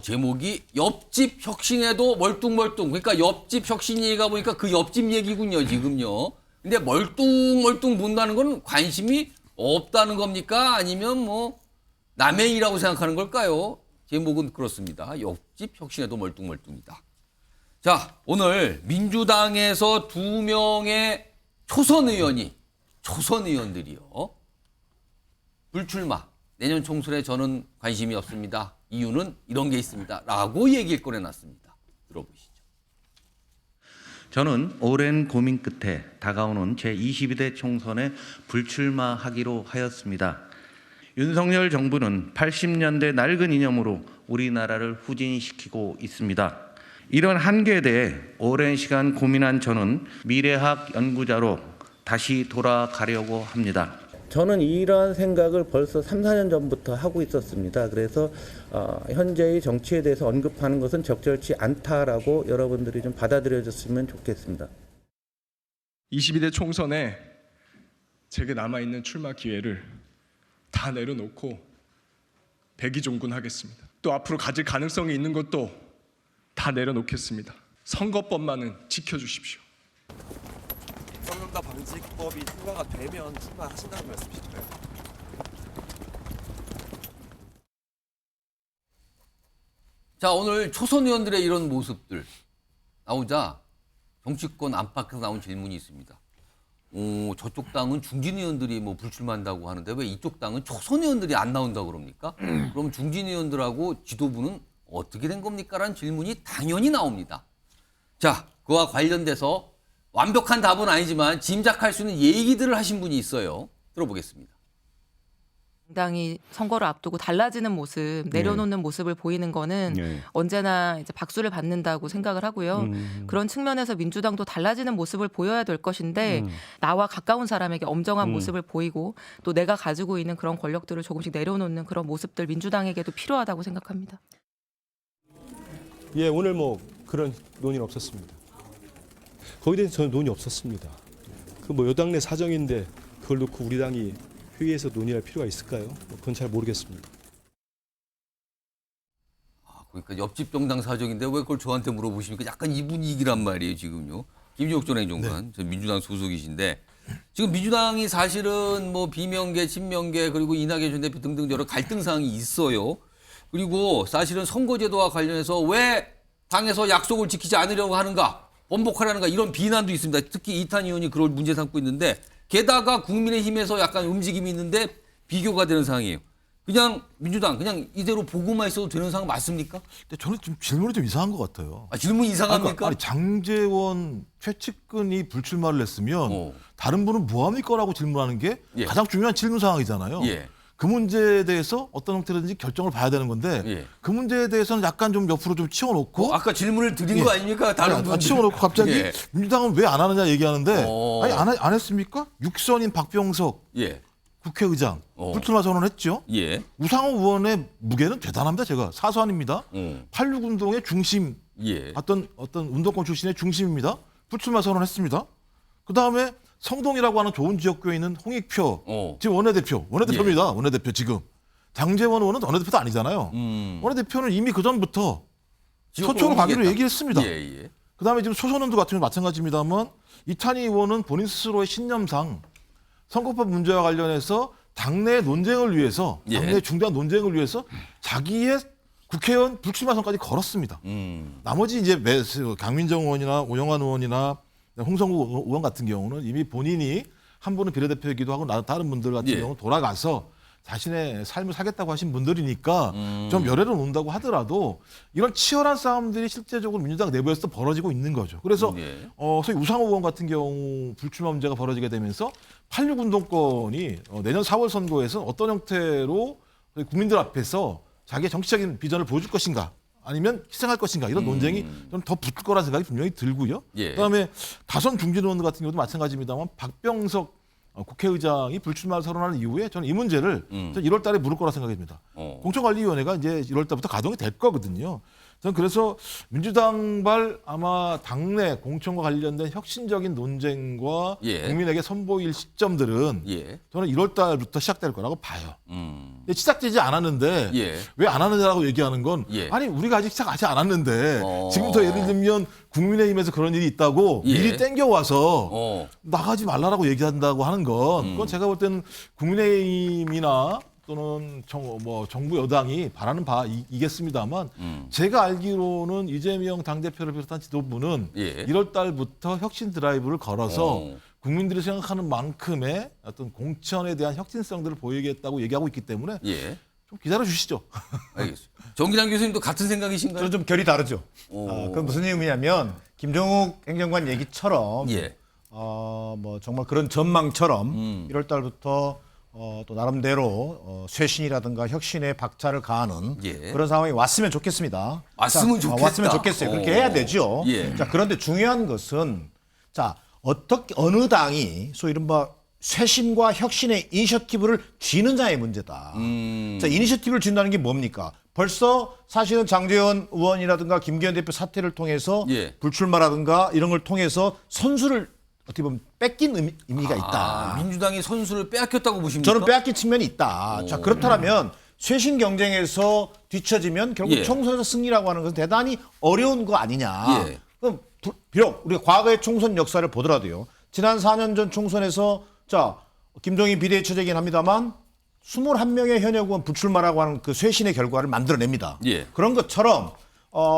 제목이 옆집 혁신에도 멀뚱멀뚱. 그러니까 옆집 혁신 얘기가 보니까 그 옆집 얘기군요, 지금요. 근데 멀뚱멀뚱 본다는 건 관심이 없다는 겁니까? 아니면 뭐 남의 일이라고 생각하는 걸까요? 제목은 그렇습니다. 옆집 혁신에도 멀뚱멀뚱이다. 자, 오늘 민주당에서 2명의 초선 의원들이요. 불출마. 내년 총선에 저는 관심이 없습니다. 이유는 이런 게 있습니다. 라고 얘기를 꺼내놨습니다. 들어보시죠. 저는 오랜 고민 끝에 다가오는 제22대 총선에 불출마하기로 하였습니다. 윤석열 정부는 80년대 낡은 이념으로 우리나라를 후진시키고 있습니다. 이런 한계에 대해 오랜 시간 고민한 저는 미래학 연구자로 다시 돌아가려고 합니다. 저는 이러한 생각을 벌써 3, 4년 전부터 하고 있었습니다. 그래서 현재의 정치에 대해서 언급하는 것은 적절치 않다라고 여러분들이 좀 받아들여줬으면 좋겠습니다. 22대 총선에 제게 남아있는 출마 기회를 다 내려놓고 백의종군하겠습니다. 또 앞으로 가질 가능성이 있는 것도 다 내려놓겠습니다. 선거법만은 지켜주십시오. 성명다 방지법이 통과가 되면 출마하신다는 말씀이신가요? 자, 오늘 초선 의원들의 이런 모습들 나오자 정치권 안팎에서 나온 질문이 있습니다. 저쪽 당은 중진 의원들이 뭐 불출마한다고 하는데 왜 이쪽 당은 초선 의원들이 안 나온다고 그럽니까? 그럼 중진 의원들하고 지도부는 어떻게 된 겁니까? 라는 질문이 당연히 나옵니다. 자, 그와 관련돼서 완벽한 답은 아니지만 짐작할 수 있는 얘기들을 하신 분이 있어요. 들어보겠습니다. 당이 선거를 앞두고 달라지는 모습, 내려놓는 모습을 보이는 거는 언제나 이제 박수를 받는다고 생각을 하고요. 그런 측면에서 민주당도 달라지는 모습을 보여야 될 것인데 나와 가까운 사람에게 엄정한 모습을 보이고 또 내가 가지고 있는 그런 권력들을 조금씩 내려놓는 그런 모습들 민주당에게도 필요하다고 생각합니다. 예, 오늘 뭐 그런 논의는 없었습니다. 거기에 대해서 저는 논의 없었습니다. 그 뭐 여당 내 사정인데 그걸 놓고 우리 당이 회의에서 논의할 필요가 있을까요? 그건 잘 모르겠습니다. 그러니까 옆집 정당 사정인데 왜 그걸 저한테 물어보십니까? 약간 이 분위기란 말이에요, 지금요. 김지욱 전 행정관, 저 민주당 소속이신데 지금 민주당이 사실은 뭐 비명계, 친명계 그리고 이낙연 전 대표 등등 여러 갈등 사항이 있어요. 그리고 사실은 선거제도와 관련해서 왜 당에서 약속을 지키지 않으려고 하는가, 번복하려는가 이런 비난도 있습니다. 특히 이탄 의원이 그걸 문제 삼고 있는데 게다가 국민의힘에서 약간 움직임이 있는데 비교가 되는 상황이에요. 그냥 민주당 그냥 이대로 보고만 있어도 되는 상황 맞습니까? 근데 저는 좀 질문이 좀 이상한 것 같아요. 질문 이상합니까? 아니 장제원 최측근이 불출마를 했으면 다른 분은 뭐합니까라고 질문하는 게 가장 중요한 질문 상황이잖아요. 그 문제에 대해서 어떤 형태로든지 결정을 봐야 되는 건데 그 문제에 대해서는 약간 좀 옆으로 좀 치워놓고 아까 질문을 드린 거 아닙니까? 다른 분 치워놓고 갑자기 민주당은 왜 안 하느냐 얘기하는데 아니 안 했습니까? 육선인 박병석 국회의장 불출마 선언했죠. 우상호 의원의 무게는 대단합니다. 제가 사소한입니다. 86 운동의 중심, 어떤 운동권 출신의 중심입니다. 불출마 선언했습니다. 그 다음에 성동이라고 하는 좋은 지역구에 있는 홍익표 지금 원내대표입니다. 원내대표 지금 장제원 의원은 원내대표도 아니잖아요. 원내대표는 이미 그 전부터 소초로 가기로 얘기했습니다. 그 다음에 지금 소선원도 같은 경우 마찬가지입니다만 이탄희 의원은 본인 스스로의 신념상 선거법 문제와 관련해서 당내 논쟁을 위해서 당내 중대한 논쟁을 위해서 자기의 국회의원 불출마 선까지 걸었습니다. 나머지 이제 강민정 의원이나 오영환 의원이나 홍성국 의원 같은 경우는 이미 본인이 한 분은 비례대표이기도 하고 다른 분들 같은 경우는 돌아가서 자신의 삶을 살겠다고 하신 분들이니까 좀 열애를 놓는다고 하더라도 이런 치열한 싸움들이 실제적으로 민주당 내부에서도 벌어지고 있는 거죠. 그래서 소위 우상호 의원 같은 경우 불출마 문제가 벌어지게 되면서 86 운동권이 내년 4월 선거에서 어떤 형태로 국민들 앞에서 자기의 정치적인 비전을 보여줄 것인가 아니면 희생할 것인가 이런 논쟁이 좀 더 붙을 거라는 생각이 분명히 들고요. 그다음에 다선 중진 의원들 같은 경우도 마찬가지입니다만 박병석 국회의장이 불출마를 선언하는 이후에 저는 이 문제를 1월 달에 물을 거라 생각합니다. 공천관리위원회가 이제 1월 달부터 가동이 될 거거든요. 저는 그래서 민주당발 아마 당내 공천과 관련된 혁신적인 논쟁과 예. 국민에게 선보일 시점들은 예. 저는 1월 달부터 시작될 거라고 봐요. 시작되지 않았는데 예. 왜 안 하느냐라고 얘기하는 건 예. 아니 우리가 아직 시작하지 않았는데 지금부터 예를 들면 국민의힘에서 그런 일이 있다고 예. 미리 땡겨와서 나가지 말라라고 얘기한다고 하는 건 그건 제가 볼 때는 국민의힘이나 또는 정부 여당이 바라는 바이겠습니다만 제가 알기로는 이재명 당대표를 비롯한 지도부는 예. 1월 달부터 혁신 드라이브를 걸어서 국민들이 생각하는 만큼의 어떤 공천에 대한 혁신성들을 보이겠다고 얘기하고 있기 때문에 예. 좀 기다려 주시죠. 알겠습니다. 정기당 교수님도 같은 생각이신가요? 저는 좀 결이 다르죠. 그건 무슨 의미냐면 김종욱 행정관 얘기처럼 예. 뭐 정말 그런 전망처럼 1월 달부터 또 나름대로 쇄신이라든가 혁신에 박차를 가하는 예. 그런 상황이 왔으면 좋겠습니다. 왔으면 좋겠다. 왔으면 좋겠어요. 그렇게 해야 되죠. 예. 자, 그런데 중요한 것은 자, 어떻게 어느 당이 소위 이른바 쇄신과 혁신의 이니셔티브를 쥐느냐의 문제다. 자, 이니셔티브를 쥔다는 게 뭡니까? 벌써 사실은 장제원 의원이라든가 김기현 대표 사퇴를 통해서 예. 불출마라든가 이런 걸 통해서 선수를 어떻게 보면 뺏긴 의미가 있다. 민주당이 선수를 빼앗겼다고 보십니까? 저는 빼앗긴 측면이 있다. 자, 그렇다면 쇄신 경쟁에서 뒤처지면 결국 예. 총선에서 승리라고 하는 것은 대단히 어려운 거 아니냐. 예. 그럼 비록 우리가 과거의 총선 역사를 보더라도요. 지난 4년 전 총선에서 자, 김종인 비대위 처제긴 합니다만 21명의 현역 의원 불출마라고 하는 그 쇄신의 결과를 만들어냅니다. 예. 그런 것처럼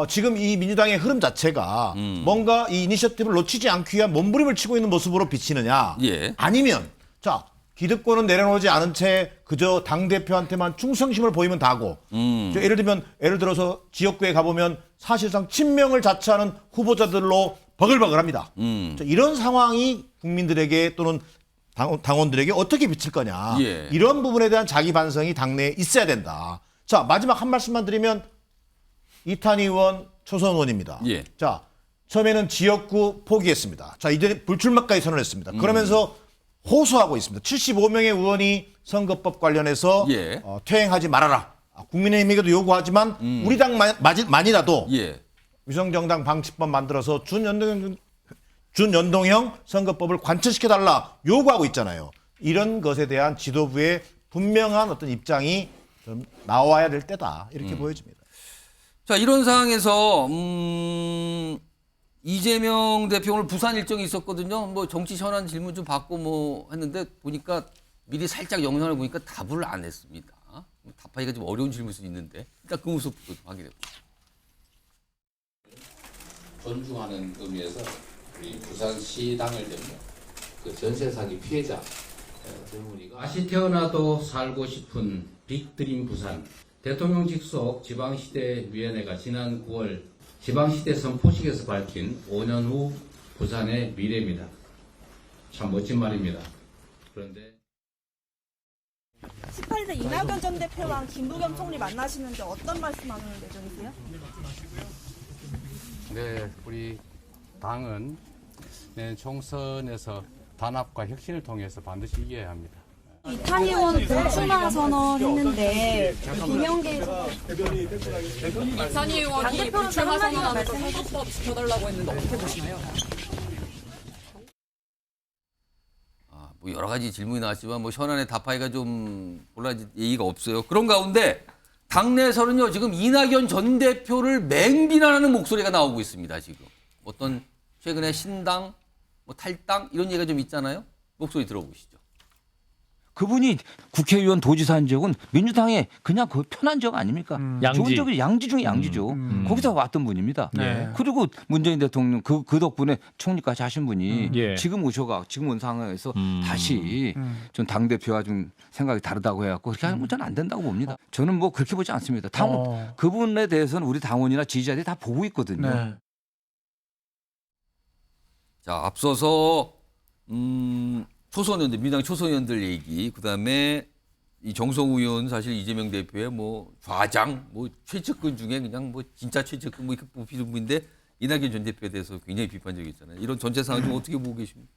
지금 이 민주당의 흐름 자체가 뭔가 이 이니셔티브를 놓치지 않기 위한 몸부림을 치고 있는 모습으로 비치느냐. 예. 아니면 자, 기득권은 내려놓지 않은 채 그저 당대표한테만 충성심을 보이면 다고. 예를 들어서 지역구에 가보면 사실상 친명을 자처하는 후보자들로 버글버글합니다. 자, 이런 상황이 국민들에게 또는 당원들에게 어떻게 비칠 거냐. 예. 이런 부분에 대한 자기 반성이 당내에 있어야 된다. 자, 마지막 한 말씀만 드리면 이탄희 의원, 초선 의원입니다. 예. 자, 처음에는 지역구 포기했습니다. 자, 이제 불출마까지 선언했습니다. 그러면서 호소하고 있습니다. 75명의 의원이 선거법 관련해서 예. 퇴행하지 말아라. 국민의힘에게도 요구하지만 우리 당만이라도 예. 위성정당 방치법 만들어서 준연동형 선거법을 관철시켜달라 요구하고 있잖아요. 이런 것에 대한 지도부의 분명한 어떤 입장이 좀 나와야 될 때다. 이렇게 보여집니다. 자, 이런 상황에서 이재명 대표 오늘 부산 일정이 있었거든요. 뭐 정치 현안 질문 좀 받고 뭐 했는데 보니까 미리 살짝 영상을 보니까 답을 안 했습니다. 답하기가 좀 어려운 질문일 수 있는데 일단 그 모습부터 좀 확인해 보시죠. 존중하는 의미에서 우리 부산시당을 대표 그 전세 사기 피해자 젊은이가 다시 태어나도 살고 싶은 빅드림 부산 대통령 직속 지방시대위원회가 지난 9월 지방시대 선포식에서 밝힌 5년 후 부산의 미래입니다. 참 멋진 말입니다. 그런데 18대 이낙연 전 대표랑 김부겸 총리 만나시는데 어떤 말씀하는 예정이세요? 네, 우리 당은 총선에서 단합과 혁신을 통해서 반드시 이겨야 합니다. 이탄희 의원 불출마 선언했는데 비명계에서 이탄희 의원이 불출마 선언하면서 선거법 지켜달라고 했는데 어떻게 보시나요? 뭐 여러 가지 질문이 나왔지만 뭐 현안에 답하기가 좀 곤란한 얘기가 없어요. 그런 가운데 당내에서는요 지금 이낙연 전 대표를 맹비난하는 목소리가 나오고 있습니다. 지금 어떤 최근에 신당, 뭐 탈당 이런 얘기가 좀 있잖아요. 목소리 들어보시죠. 그분이 국회의원 도지사인 적은 민주당의 그냥 그 편한 적 아닙니까? 좋은 적이 양지 중에 양지죠. 거기서 왔던 분입니다. 네. 그리고 문재인 대통령 그 덕분에 총리까지 하신 분이 예. 지금 지금 온 상황에서 다시 좀 당대표와 좀 생각이 다르다고 해갖고 그렇게 하는 건 저는 안 된다고 봅니다. 저는 뭐 그렇게 보지 않습니다. 그분에 대해서는 우리 당원이나 지지자들이 다 보고 있거든요. 네. 자, 앞서서 초선의원들, 민주당 초선의원들 얘기, 그다음에 이 정성우 의원 사실 이재명 대표의 뭐 좌장, 뭐 최측근 중에 그냥 뭐 진짜 최측근 뭐 이렇게 뽑히는 분인데 이낙연 전 대표에 대해서 굉장히 비판적이었잖아요. 이런 전체 상황 좀 어떻게 보고 계십니까?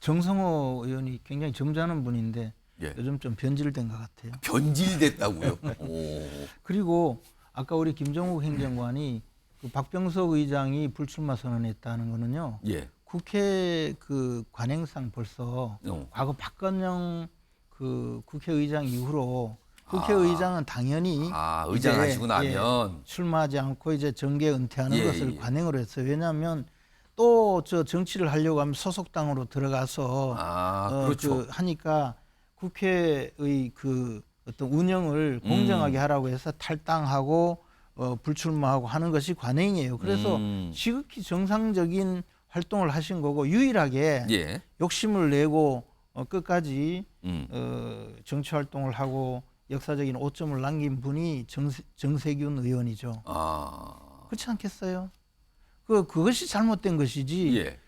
정성호 의원이 굉장히 점잖은 분인데 예. 요즘 좀 변질된 것 같아요. 변질됐다고요? 그리고 아까 우리 김종욱 행정관이 그 박병석 의장이 불출마 선언했다는 거는요. 예. 국회 그 관행상 벌써 과거 박건영 그 국회의장 이후로 국회의장은 당연히 의장 이제, 하시고 나면 출마하지 않고 이제 정계 은퇴하는 예, 것을 예. 관행으로 했어요. 왜냐하면 또 저 정치를 하려고 하면 소속당으로 들어가서 그렇죠. 하니까 국회의 그 어떤 운영을 공정하게 하라고 해서 탈당하고 불출마하고 하는 것이 관행이에요. 그래서 지극히 정상적인 활동을 하신 거고 유일하게 예. 욕심을 내고 끝까지 정치 활동을 하고 역사적인 오점을 남긴 분이 정세균 의원이죠. 그렇지 않겠어요? 그것이 잘못된 것이지. 예.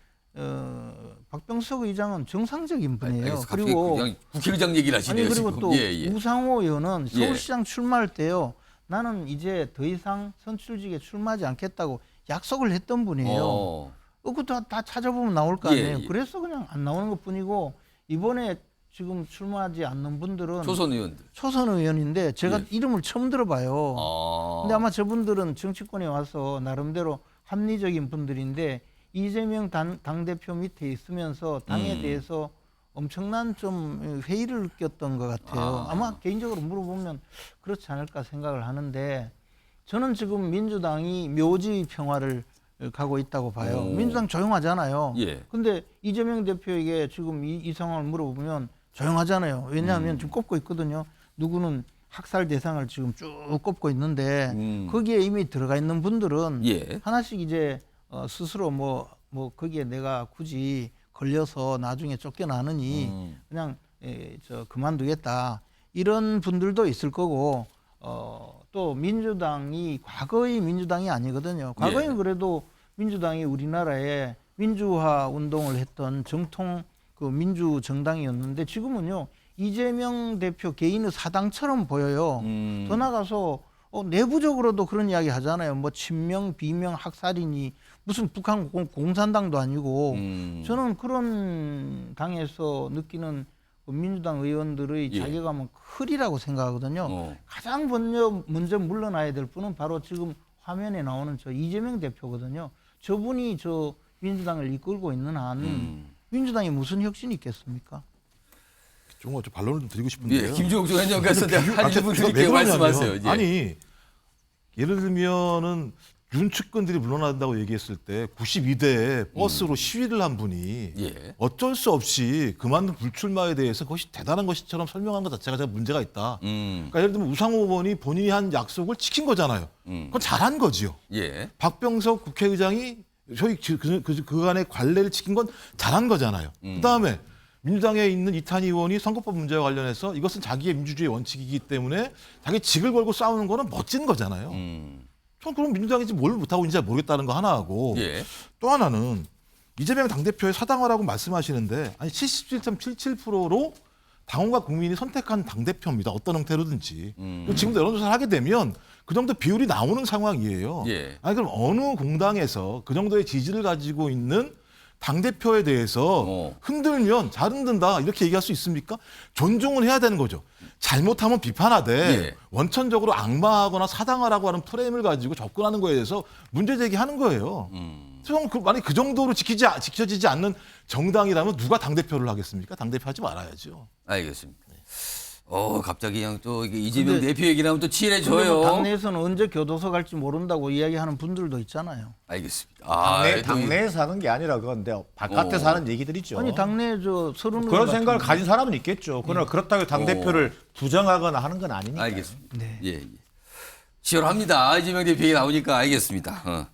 박병석 의장은 정상적인 분이에요. 그리고 그냥 국회의장 얘기를 하시네요. 아니 그리고 지금. 또 예. 우상호 의원은 서울시장 출마할 때요. 나는 이제 더 이상 선출직에 출마하지 않겠다고 약속을 했던 분이에요. 그것도 다 찾아보면 나올 거 아니에요. 예. 그래서 그냥 안 나오는 것뿐이고 이번에 지금 출마하지 않는 분들은 초선 의원들. 초선 의원인데 제가 예. 이름을 처음 들어봐요. 근데 아마 저분들은 정치권에 와서 나름대로 합리적인 분들인데 이재명 당대표 밑에 있으면서 당에 대해서 엄청난 좀 회의를 느꼈던 것 같아요. 아마 개인적으로 물어보면 그렇지 않을까 생각을 하는데 저는 지금 민주당이 묘지 평화를 가고 있다고 봐요. 민주당 조용하잖아요. 예. 근데 이재명 대표에게 지금 이 상황을 물어보면 조용하잖아요. 왜냐하면 지금 꼽고 있거든요. 누구는 학살 대상을 지금 쭉 꼽고 있는데 거기에 이미 들어가 있는 분들은 예. 하나씩 이제 스스로 뭐 거기에 내가 굳이 걸려서 나중에 쫓겨나느니 그냥 그만두겠다 이런 분들도 있을 거고 또 민주당이 과거의 민주당이 아니거든요. 과거에는 그래도 민주당이 우리나라에 민주화 운동을 했던 정통 그 민주 정당이었는데 지금은요 이재명 대표 개인의 사당처럼 보여요. 더 나가서 내부적으로도 그런 이야기 하잖아요. 뭐 친명, 비명, 학살이니 무슨 북한 공산당도 아니고 저는 그런 당에서 느끼는 민주당 의원들의 자괴감은 크리라고 생각하거든요. 가장 먼저 물러나야 될 분은 바로 지금 화면에 나오는 저 이재명 대표거든요. 저분이 저 민주당을 이끌고 있는 한 민주당이 무슨 혁신이 있겠습니까? 좀 반론을 좀 드리고 싶은데요. 예, 김종욱 의원님께서 한 질문 드릴게요. 말씀하세요. 예. 아니 예를 들면은 윤 측근들이 물러난다고 얘기했을 때 92대에 버스로 시위를 한 분이 어쩔 수 없이 그만둔 불출마에 대해서 그것이 대단한 것처럼 설명한 것 자체가 문제가 있다. 그러니까 예를 들면 우상호 의원이 본인이 한 약속을 지킨 거잖아요. 그건 잘한 거지요. 예. 박병석 국회의장이 저희 그간의 관례를 지킨 건 잘한 거잖아요. 그다음에 민주당에 있는 이탄희 의원이 선거법 문제와 관련해서 이것은 자기의 민주주의 원칙이기 때문에 자기 직을 걸고 싸우는 거는 멋진 거잖아요. 전 그럼 민주당이 지금 뭘 못하고 있는지 잘 모르겠다는 거 하나하고 또 하나는 이재명 당대표의 사당화라고 말씀하시는데 아니 77.77%로 당원과 국민이 선택한 당대표입니다. 어떤 형태로든지. 지금도 여론조사를 하게 되면 그 정도 비율이 나오는 상황이에요. 아니 그럼 어느 공당에서 그 정도의 지지를 가지고 있는 당대표에 대해서 흔들면 잘 흔든다 이렇게 얘기할 수 있습니까? 존중을 해야 되는 거죠. 잘못하면 비판하되 원천적으로 악마하거나 사당하라고 하는 프레임을 가지고 접근하는 거에 대해서 문제 제기하는 거예요. 만약 그 정도로 지켜지지 않는 정당이라면 누가 당대표를 하겠습니까? 당대표 하지 말아야죠. 알겠습니다. 갑자기 그냥 또 이재명 대표 얘기 나오면 또 치열해져요. 뭐 당내에서는 언제 교도소 갈지 모른다고 이야기하는 분들도 있잖아요. 알겠습니다. 당내에서 하는 게 아니라 그건데 바깥에서 하는 얘기들이죠. 아니 당내 서른 그런 생각을 가진 사람은 있겠죠. 그러나 그렇다고 당 대표를 부정하거나 하는 건 아니니까. 알겠습니다. 예. 치열합니다. 이재명 대표 얘기 나오니까 알겠습니다.